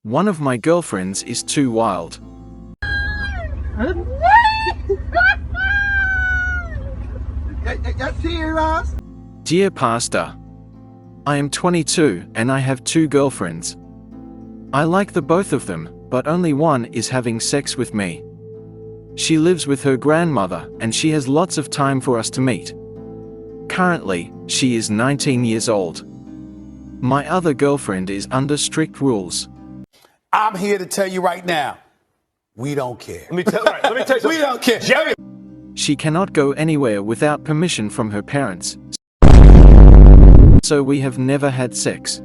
One of my girlfriends is too wild. Dear Pastor, I am 22 and I have 2 girlfriends. I like the both of them, but only one is having sex with me. She lives with her grandmother and she has lots of time for us to meet. Currently, she is 19 years old. My other girlfriend is under strict rules. I'm here to tell you right now, we don't care. Let me tell you We don't care. Jerry. She cannot go anywhere without permission from her parents, so we have never had sex.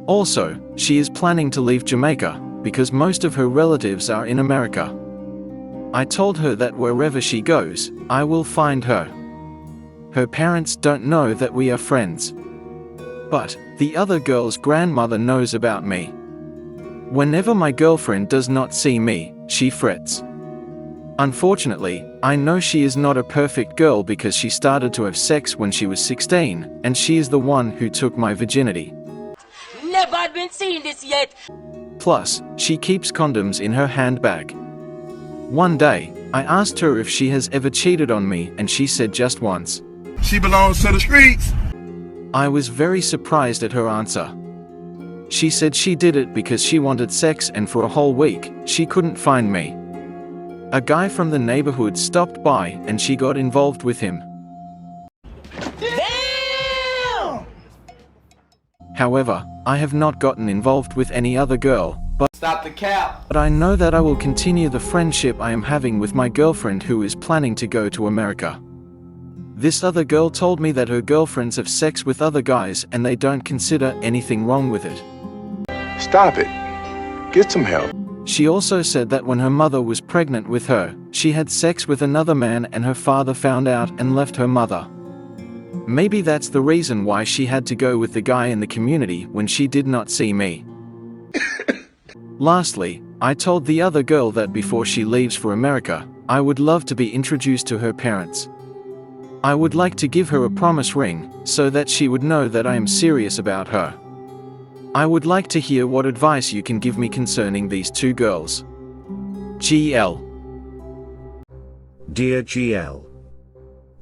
Also, she is planning to leave Jamaica, because most of her relatives are in America. I told her that wherever she goes, I will find her. Her parents don't know that we are friends. But the other girl's grandmother knows about me. Whenever my girlfriend does not see me, she frets. Unfortunately, I know she is not a perfect girl because she started to have sex when she was 16, and she is the one who took my virginity. Never had been seeing this yet. Plus, she keeps condoms in her handbag. One day, I asked her if she has ever cheated on me and she said just once. She belongs to the streets. I was very surprised at her answer. She said she did it because she wanted sex and for a whole week, she couldn't find me. A guy from the neighborhood stopped by and she got involved with him. Damn! However, I have not gotten involved with any other girl, Stop the cap. but I know that I will continue the friendship I am having with my girlfriend who is planning to go to America. This other girl told me that her girlfriends have sex with other guys and they don't consider anything wrong with it. Stop it. Get some help. She also said that when her mother was pregnant with her, she had sex with another man and her father found out and left her mother. Maybe that's the reason why she had to go with the guy in the community when she did not see me. Lastly, I told the other girl that before she leaves for America, I would love to be introduced to her parents. I would like to give her a promise ring, so that she would know that I am serious about her. I would like to hear what advice you can give me concerning these 2 girls. GL. Dear GL.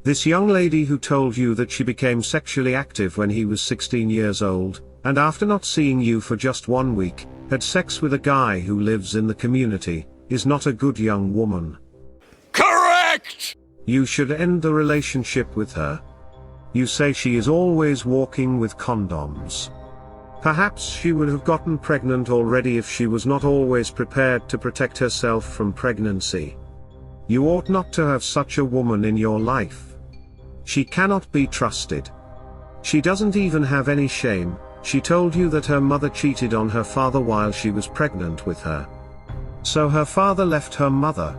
This young lady who told you that she became sexually active when he was 16 years old, and after not seeing you for just 1 week, had sex with a guy who lives in the community, is not a good young woman. Correct! You should end the relationship with her. You say she is always walking with condoms. Perhaps she would have gotten pregnant already if she was not always prepared to protect herself from pregnancy. You ought not to have such a woman in your life. She cannot be trusted. She doesn't even have any shame. She told you that her mother cheated on her father while she was pregnant with her. So her father left her mother.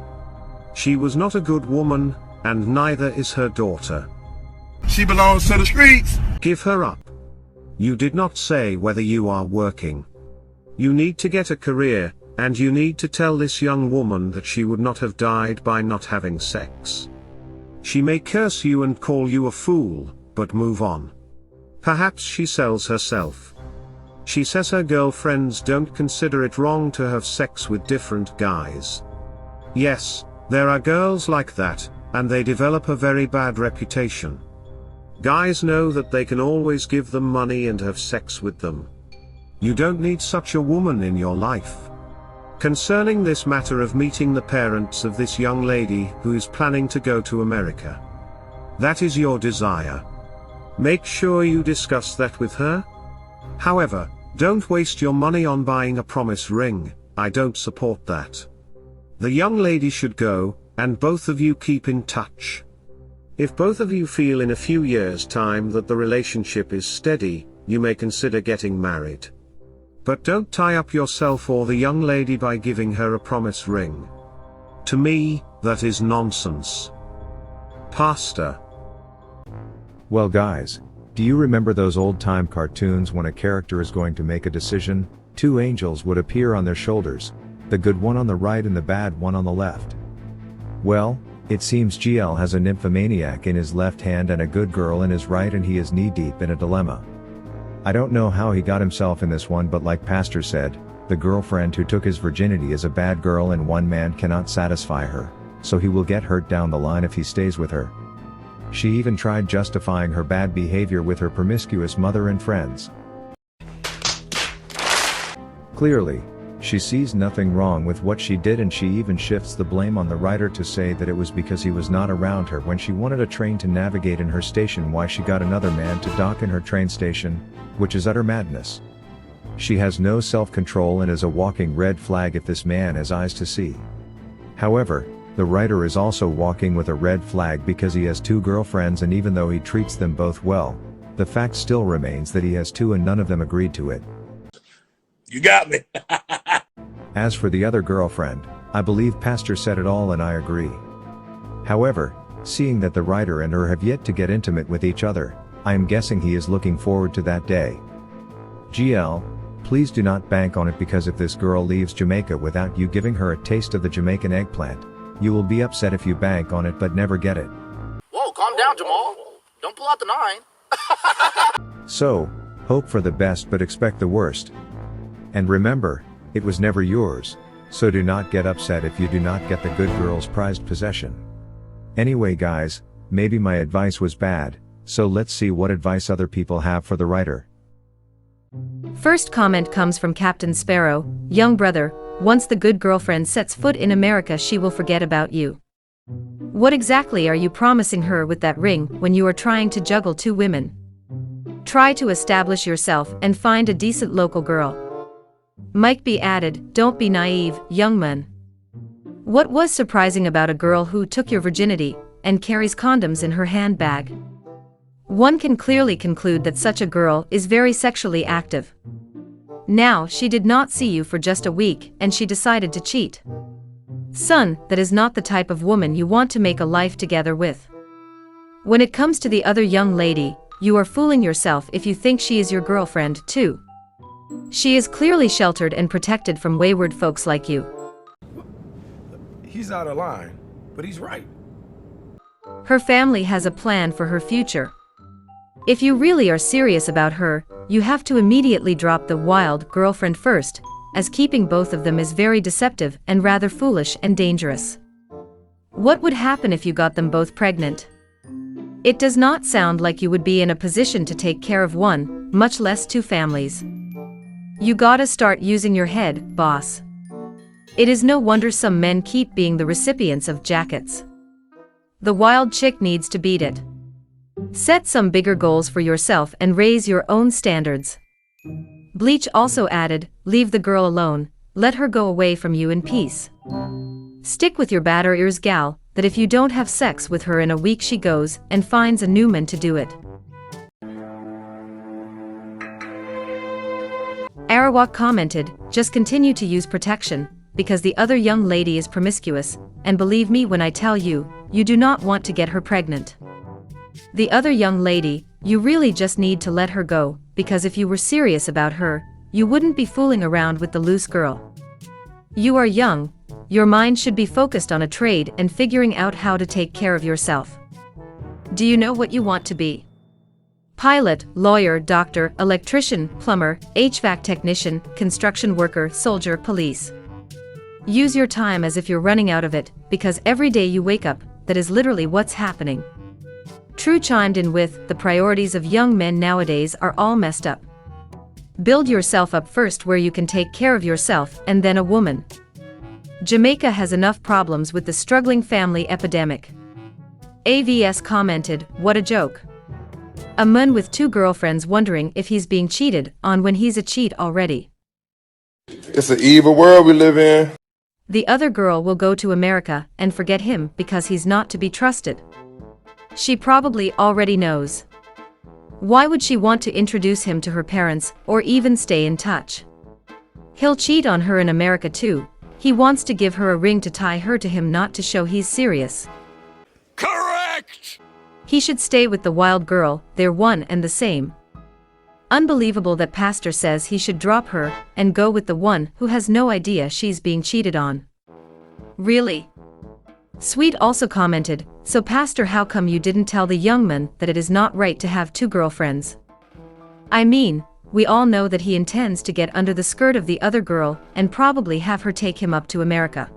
She was not a good woman, and neither is her daughter. She belongs to the streets. Give her up. You did not say whether you are working. You need to get a career, and you need to tell this young woman that she would not have died by not having sex. She may curse you and call you a fool, but move on. Perhaps she sells herself. She says her girlfriends don't consider it wrong to have sex with different guys. Yes, there are girls like that, and they develop a very bad reputation. Guys know that they can always give them money and have sex with them. You don't need such a woman in your life. Concerning this matter of meeting the parents of this young lady who is planning to go to America. That is your desire. Make sure you discuss that with her. However, don't waste your money on buying a promise ring. I don't support that. The young lady should go, and both of you keep in touch. If both of you feel in a few years' time that the relationship is steady, you may consider getting married. But don't tie up yourself or the young lady by giving her a promise ring. To me, that is nonsense. Pastor. Well guys, do you remember those old-time cartoons when a character is going to make a decision? 2 angels would appear on their shoulders, the good one on the right and the bad one on the left. Well, it seems GL has a nymphomaniac in his left hand and a good girl in his right, and he is knee-deep in a dilemma. I don't know how he got himself in this one, but like Pastor said, The girlfriend who took his virginity is a bad girl and one man cannot satisfy her, so he will get hurt down the line if he stays with her. She even tried justifying her bad behavior with her promiscuous mother and friends. Clearly, she sees nothing wrong with what she did, and she even shifts the blame on the writer to say that it was because he was not around her when she wanted a train to navigate in her station, why she got another man to dock in her train station, which is utter madness. She has no self-control and is a walking red flag if this man has eyes to see. However, the writer is also walking with a red flag because he has 2 girlfriends, and even though he treats them both well, the fact still remains that he has 2 and none of them agreed to it. You got me. As for the other girlfriend, I believe Pastor said it all and I agree. However, seeing that the writer and her have yet to get intimate with each other, I am guessing he is looking forward to that day. GL, please do not bank on it, because if this girl leaves Jamaica without you giving her a taste of the Jamaican eggplant, you will be upset if you bank on it but never get it. Whoa, calm down, Jamal. Don't pull out the 9. So, hope for the best but expect the worst. And remember, it was never yours, so do not get upset if you do not get the good girl's prized possession. Anyway guys, maybe my advice was bad, so let's see what advice other people have for the writer. First comment comes from Captain Sparrow. Young brother, once the good girlfriend sets foot in America, she will forget about you. What exactly are you promising her with that ring when you are trying to juggle 2 women? Try to establish yourself and find a decent local girl. Mike B added, don't be naive, young man. What was surprising about a girl who took your virginity and carries condoms in her handbag? One can clearly conclude that such a girl is very sexually active. Now, she did not see you for just a week and she decided to cheat. Son, that is not the type of woman you want to make a life together with. When it comes to the other young lady, you are fooling yourself if you think she is your girlfriend too. She is clearly sheltered and protected from wayward folks like you. He's out of line, but he's right. Her family has a plan for her future. If you really are serious about her, you have to immediately drop the wild girlfriend first, as keeping both of them is very deceptive and rather foolish and dangerous. What would happen if you got them both pregnant? It does not sound like you would be in a position to take care of one, much less 2 families. You gotta start using your head, boss. It is no wonder some men keep being the recipients of jackets. The wild chick needs to beat it. Set some bigger goals for yourself and raise your own standards. Bleach also added, leave the girl alone, let her go away from you in peace. Stick with your batter ears gal, that if you don't have sex with her in a week she goes and finds a new man to do it. Arawak commented, just continue to use protection, because the other young lady is promiscuous, and believe me when I tell you, you do not want to get her pregnant. The other young lady, you really just need to let her go, because if you were serious about her, you wouldn't be fooling around with the loose girl. You are young, your mind should be focused on a trade and figuring out how to take care of yourself. Do you know what you want to be? Pilot, lawyer, doctor, electrician, plumber, HVAC technician, construction worker, soldier, police. Use your time as if you're running out of it, because every day you wake up, that is literally what's happening. True chimed in with, the priorities of young men nowadays are all messed up. Build yourself up first where you can take care of yourself and then a woman. Jamaica has enough problems with the struggling family epidemic. AVS commented, what a joke. A man with 2 girlfriends wondering if he's being cheated on when he's a cheat already. It's an evil world we live in. The other girl will go to America and forget him because he's not to be trusted. She probably already knows. Why would she want to introduce him to her parents or even stay in touch? He'll cheat on her in America too. He wants to give her a ring to tie her to him, not to show he's serious. Correct! He should stay with the wild girl, they're one and the same. Unbelievable that Pastor says he should drop her and go with the one who has no idea she's being cheated on. Really? Sweet also commented, so Pastor, how come you didn't tell the young man that it is not right to have 2 girlfriends? I mean, we all know that he intends to get under the skirt of the other girl and probably have her take him up to America.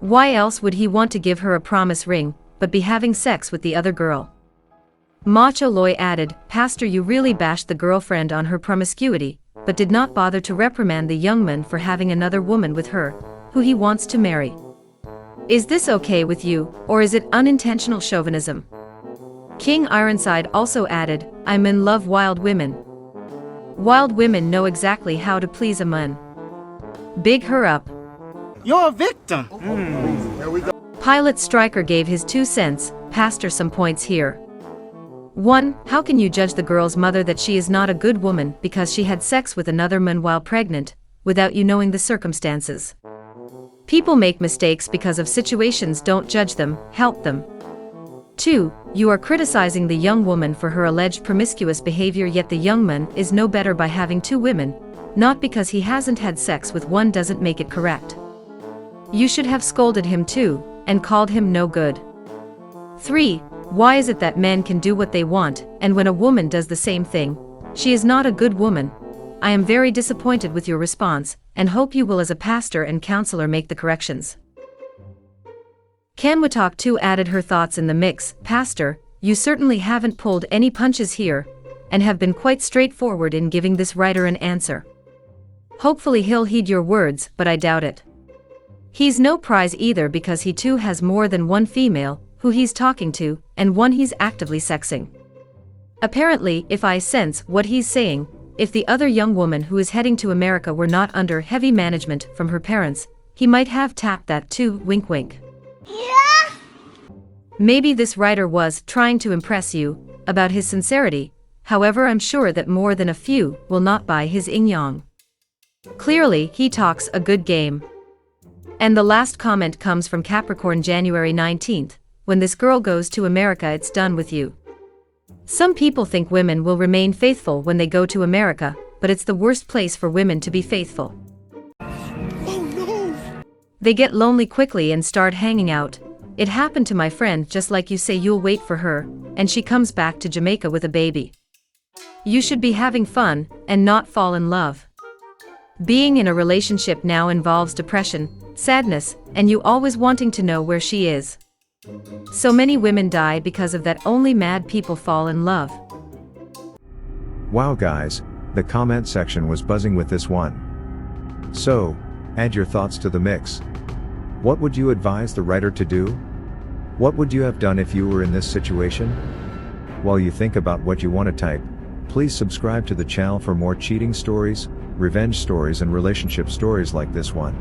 Why else would he want to give her a promise ring, but be having sex with the other girl? Macho Loy added, Pastor, you really bashed the girlfriend on her promiscuity, but did not bother to reprimand the young man for having another woman with her, who he wants to marry. Is this okay with you, or is it unintentional chauvinism? King Ironside also added, I'm in love wild women. Wild women know exactly how to please a man. Big her up. You're a victim. Pilot Stryker gave his 2 cents, Pastor, some points here. 1. How can you judge the girl's mother that she is not a good woman because she had sex with another man while pregnant, without you knowing the circumstances? People make mistakes because of situations. Don't judge them, help them. 2. You are criticizing the young woman for her alleged promiscuous behavior, yet the young man is no better by having 2 women, not because he hasn't had sex with one doesn't make it correct. You should have scolded him too, and called him no good. 3. Why is it that men can do what they want, and when a woman does the same thing, she is not a good woman? I am very disappointed with your response, and hope you will as a pastor and counselor make the corrections. Kanwatalk 2 added her thoughts in the mix. Pastor, you certainly haven't pulled any punches here, and have been quite straightforward in giving this writer an answer. Hopefully he'll heed your words, but I doubt it. He's no prize either because he too has more than one female who he's talking to, and one he's actively sexing. Apparently, if I sense what he's saying, if the other young woman who is heading to America were not under heavy management from her parents, he might have tapped that too, wink wink. Yeah. Maybe this writer was trying to impress you about his sincerity, however I'm sure that more than a few will not buy his yin-yang. Clearly, he talks a good game. And the last comment comes from Capricorn January 19th. When this girl goes to America, it's done with you. Some people think women will remain faithful when they go to America, but it's the worst place for women to be faithful. Oh no! They get lonely quickly and start hanging out. It happened to my friend, just like you say you'll wait for her, and she comes back to Jamaica with a baby. You should be having fun, and not fall in love. Being in a relationship now involves depression, sadness, and you always wanting to know where she is. So many women die because of that. Only mad people fall in love. Wow guys, the comment section was buzzing with this one. So, add your thoughts to the mix. What would you advise the writer to do? What would you have done if you were in this situation? While you think about what you want to type, please subscribe to the channel for more cheating stories, revenge stories and relationship stories like this one.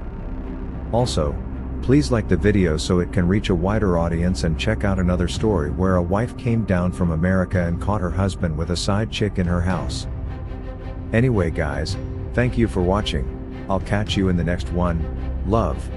Also, please like the video so it can reach a wider audience, and check out another story where a wife came down from America and caught her husband with a side chick in her house. Anyway guys, thank you for watching. I'll catch you in the next one. Love.